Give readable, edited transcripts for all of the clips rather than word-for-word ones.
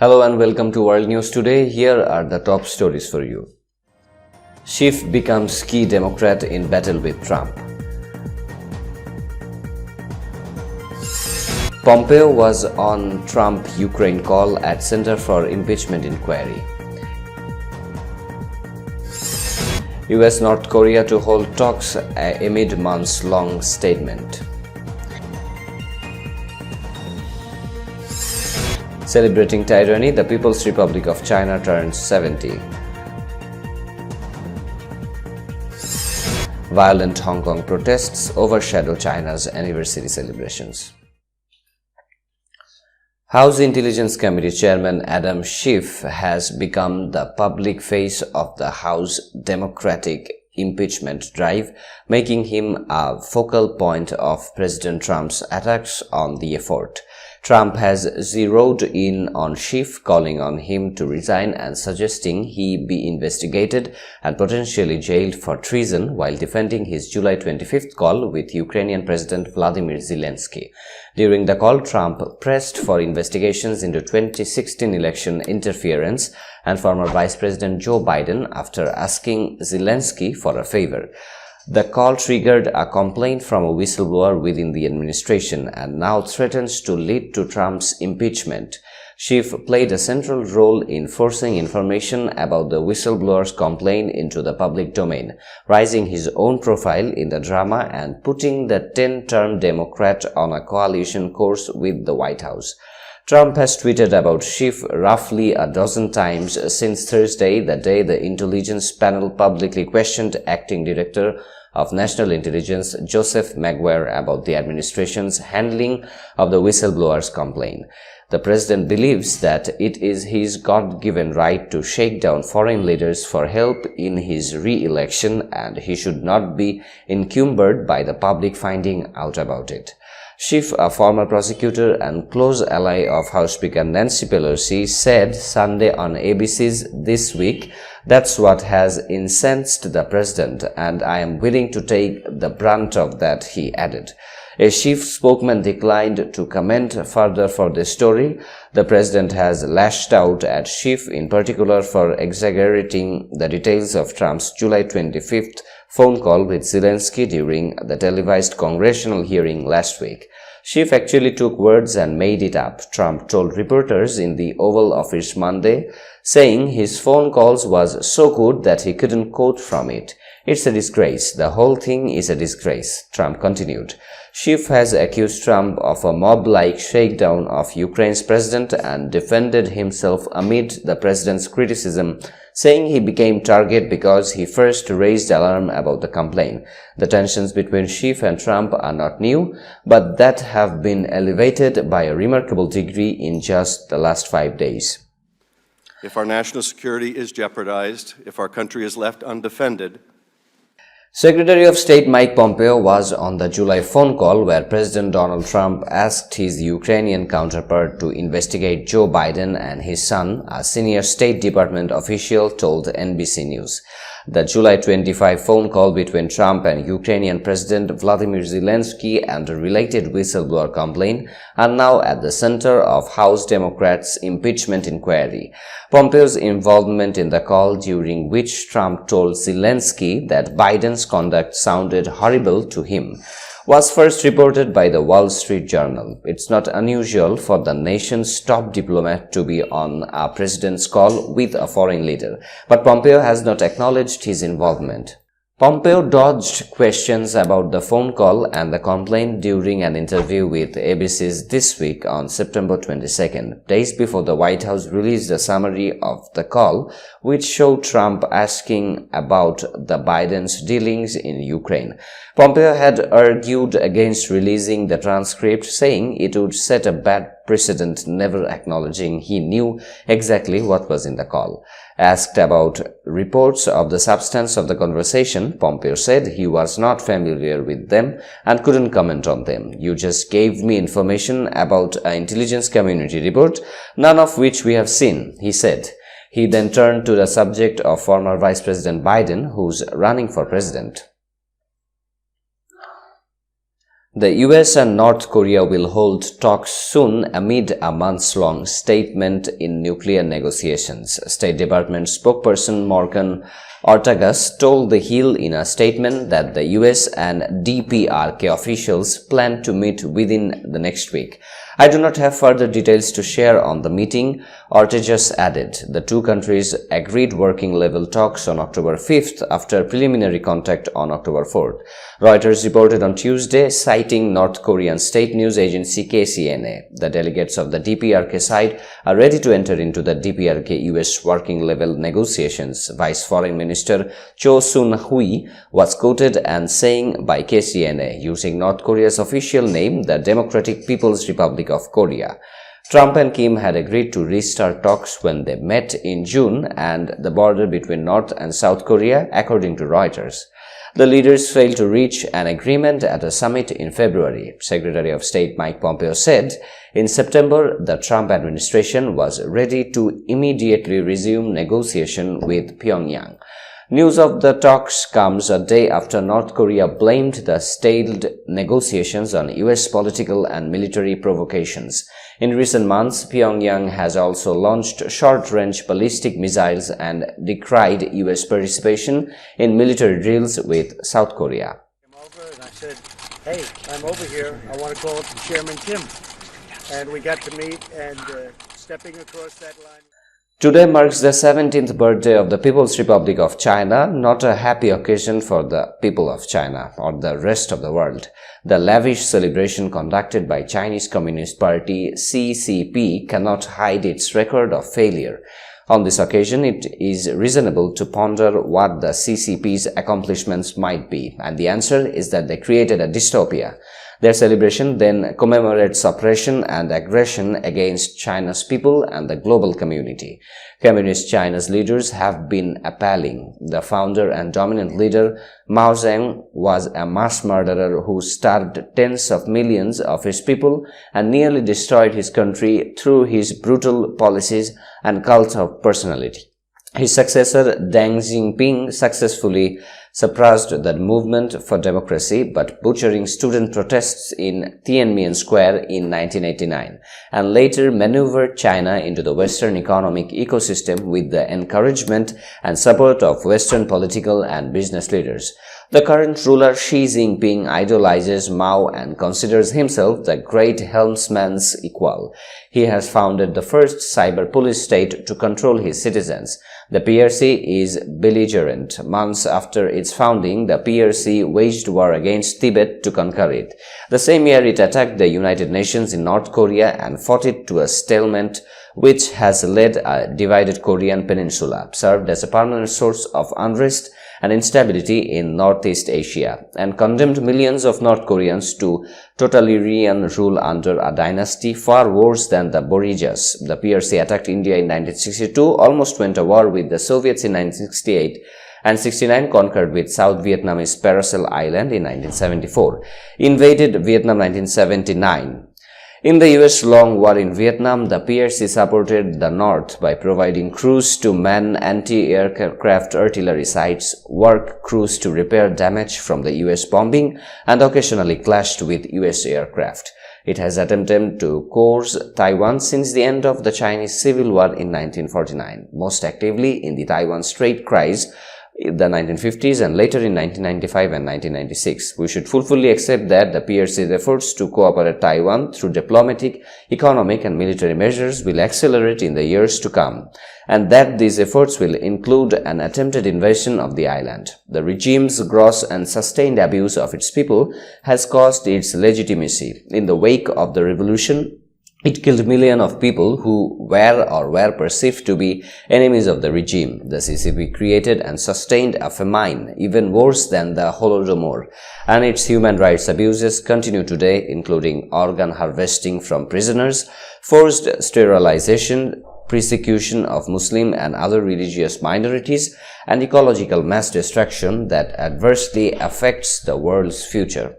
Hello and welcome to World News Today. Here are the top stories for you. Schiff becomes key Democrat in battle with Trump. Pompeo was on Trump-Ukraine call at Center for Impeachment Inquiry. US-North Korea to hold talks amid months-long statement. Celebrating tyranny, the People's Republic of China turns 70. Violent Hong Kong protests overshadow China's anniversary celebrations. House Intelligence Committee Chairman Adam Schiff has become the public face of the House Democratic impeachment drive, making him a focal point of President Trump's attacks on the effort. Trump has zeroed in on Schiff, calling on him to resign and suggesting he be investigated and potentially jailed for treason while defending his July 25th call with Ukrainian President Vladimir Zelensky. During the call, Trump pressed for investigations into 2016 election interference and former Vice President Joe Biden after asking Zelensky for a favor. The call triggered a complaint from a whistleblower within the administration and now threatens to lead to Trump's impeachment. Schiff played a central role in forcing information about the whistleblower's complaint into the public domain, raising his own profile in the drama and putting the 10-term Democrat on a coalition course with the White House. Trump has tweeted about Schiff roughly a dozen times since Thursday, the day the intelligence panel publicly questioned Acting Director of National Intelligence Joseph Maguire about the administration's handling of the whistleblower's complaint. The president believes that it is his God-given right to shake down foreign leaders for help in his re-election, and he should not be encumbered by the public finding out about it. Schiff, a former prosecutor and close ally of House Speaker Nancy Pelosi, said Sunday on ABC's This Week, "That's what has incensed the president, and I am willing to take the brunt of that," he added. A Schiff spokesman declined to comment further for the story. The president has lashed out at Schiff in particular for exaggerating the details of Trump's July 25th phone call with Zelensky during the televised congressional hearing last week. Schiff actually took words and made it up, Trump told reporters in the Oval Office Monday, saying his phone calls was so good that he couldn't quote from it. "It's a disgrace. The whole thing is a disgrace," Trump continued. Schiff has accused Trump of a mob-like shakedown of Ukraine's president and defended himself amid the president's criticism, saying he became target because he first raised alarm about the complaint. The tensions between Schiff and Trump are not new, but that have been elevated by a remarkable degree in just the last 5 days. If our national security is jeopardized, if our country is left undefended, Secretary of State Mike Pompeo was on the July phone call where President Donald Trump asked his Ukrainian counterpart to investigate Joe Biden and his son, a senior State Department official told NBC News. The July 25 phone call between Trump and Ukrainian President Vladimir Zelensky and a related whistleblower complaint are now at the center of House Democrats' impeachment inquiry. Pompeo's involvement in the call, during which Trump told Zelensky that Biden's conduct sounded horrible to him, was first reported by the Wall Street Journal. It's not unusual for the nation's top diplomat to be on a president's call with a foreign leader, but Pompeo has not acknowledged his involvement. Pompeo dodged questions about the phone call and the complaint during an interview with ABC's This Week on September 22nd, days before the White House released a summary of the call, which showed Trump asking about the Biden's dealings in Ukraine. Pompeo had argued against releasing the transcript, saying it would set a bad precedent, never acknowledging he knew exactly what was in the call. Asked about reports of the substance of the conversation, Pompeo said he was not familiar with them and couldn't comment on them. "You just gave me information about an intelligence community report, none of which we have seen," he said. He then turned to the subject of former Vice President Biden, who's running for president. The US and North Korea will hold talks soon amid a months-long statement in nuclear negotiations. State Department spokesperson Morgan Ortagus told The Hill in a statement that the US and DPRK officials plan to meet within the next week. I do not have further details to share on the meeting, Ortagus added. The two countries agreed working-level talks on October 5th after preliminary contact on October 4th. Reuters reported on Tuesday, citing North Korean state news agency KCNA. The delegates of the DPRK side are ready to enter into the DPRK-US working-level negotiations. Vice Foreign Minister Cho Sun-hui was quoted and saying by KCNA, using North Korea's official name, the Democratic People's Republic of Korea. Trump and Kim had agreed to restart talks when they met in June and the border between North and South Korea, according to Reuters. The leaders failed to reach an agreement at a summit in February. Secretary of State Mike Pompeo said in September the Trump administration was ready to immediately resume negotiation with Pyongyang. News of the talks comes a day after North Korea blamed the stalled negotiations on US political and military provocations. In recent months, Pyongyang has also launched short-range ballistic missiles and decried US participation in military drills with South Korea. I came over and I said, hey, I'm over here. I want to call up Chairman Kim. And we got to meet, and stepping across that line. Today marks the 17th birthday of the People's Republic of China, not a happy occasion for the people of China or the rest of the world. The lavish celebration conducted by Chinese Communist Party CCP cannot hide its record of failure. On this occasion, it is reasonable to ponder what the CCP's accomplishments might be, and the answer is that they created a dystopia. Their celebration then commemorates oppression and aggression against China's people and the global community. Communist China's leaders have been appalling. The founder and dominant leader, Mao Zedong, was a mass murderer who starved tens of millions of his people and nearly destroyed his country through his brutal policies and cult of personality. His successor, Deng Xiaoping, successfully suppressed the movement for democracy, but butchering student protests in Tiananmen Square in 1989, and later maneuvered China into the Western economic ecosystem with the encouragement and support of Western political and business leaders. The current ruler Xi Jinping idolizes Mao and considers himself the great helmsman's equal. He has founded the first cyber police state to control his citizens. The PRC is belligerent. Months after its founding, the PRC waged war against Tibet to conquer it. The same year, it attacked the United Nations in North Korea and fought it to a stalemate, which has led a divided Korean peninsula, served as a permanent source of unrest and instability in Northeast Asia, and condemned millions of North Koreans to totalitarian rule under a dynasty far worse than the Borgias. The PRC attacked India in 1962, almost went to war with the Soviets in 1968, and 1969 conquered with South Vietnamese Paracel Island in 1974, invaded Vietnam 1979. In the US-long war in Vietnam, the PRC supported the North by providing crews to man anti-aircraft artillery sites, work crews to repair damage from the US bombing, and occasionally clashed with US aircraft. It has attempted to coerce Taiwan since the end of the Chinese Civil War in 1949, most actively in the Taiwan Strait crisis, the 1950s, and later in 1995 and 1996. We should fully accept that the PRC's efforts to cooperate Taiwan through diplomatic, economic and military measures will accelerate in the years to come, and that these efforts will include an attempted invasion of the island. The regime's gross and sustained abuse of its people has caused its legitimacy. In the wake of the revolution, it killed millions of people who were perceived to be enemies of the regime. The CCP created and sustained a famine even worse than the Holodomor, and its human rights abuses continue today, including organ harvesting from prisoners, forced sterilization, persecution of Muslim and other religious minorities, and ecological mass destruction that adversely affects the world's future.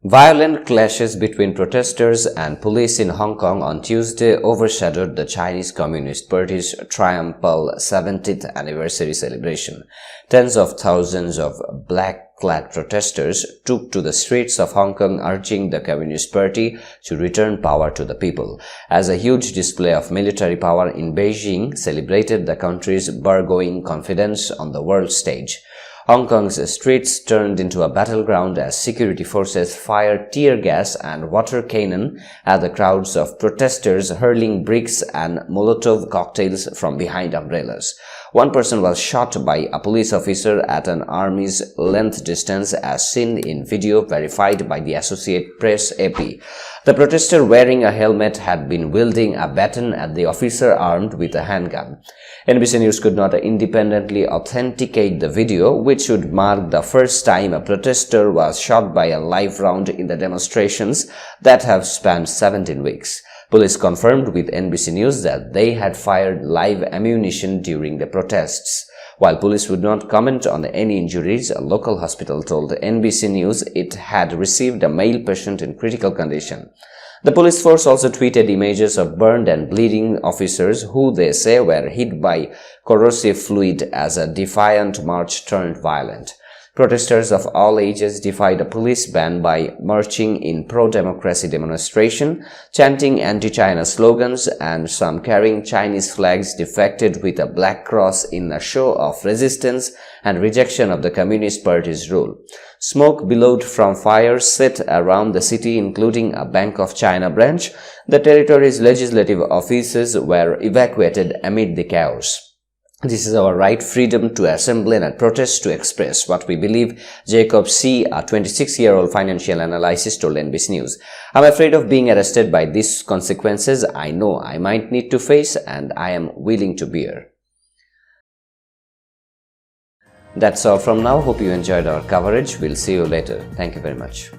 Violent clashes between protesters and police in Hong Kong on Tuesday overshadowed the Chinese Communist Party's triumphal 70th anniversary celebration. Tens of thousands of black-clad protesters took to the streets of Hong Kong urging the Communist Party to return power to the people, as a huge display of military power in Beijing celebrated the country's burgeoning confidence on the world stage. Hong Kong's streets turned into a battleground as security forces fired tear gas and water cannon at the crowds of protesters hurling bricks and Molotov cocktails from behind umbrellas. One person was shot by a police officer at an arm's length distance, as seen in video verified by the Associated Press AP. The protester wearing a helmet had been wielding a baton at the officer armed with a handgun. NBC News could not independently authenticate the video, which would mark the first time a protester was shot by a live round in the demonstrations that have spanned 17 weeks. Police confirmed with NBC News that they had fired live ammunition during the protests. While police would not comment on any injuries, a local hospital told NBC News it had received a male patient in critical condition. The police force also tweeted images of burned and bleeding officers who they say were hit by corrosive fluid as a defiant march turned violent. Protesters of all ages defied a police ban by marching in pro-democracy demonstration, chanting anti-China slogans, and some carrying Chinese flags defected with a black cross in a show of resistance and rejection of the Communist Party's rule. Smoke billowed from fires set around the city, including a Bank of China branch. The territory's legislative offices were evacuated amid the chaos. This is our right, freedom to assemble and protest, to express what we believe, Jacob C., a 26-year-old financial analyst, told NBC News. I'm afraid of being arrested by these consequences I know I might need to face, and I am willing to bear. That's all from now. Hope you enjoyed our coverage. We'll see you later. Thank you very much.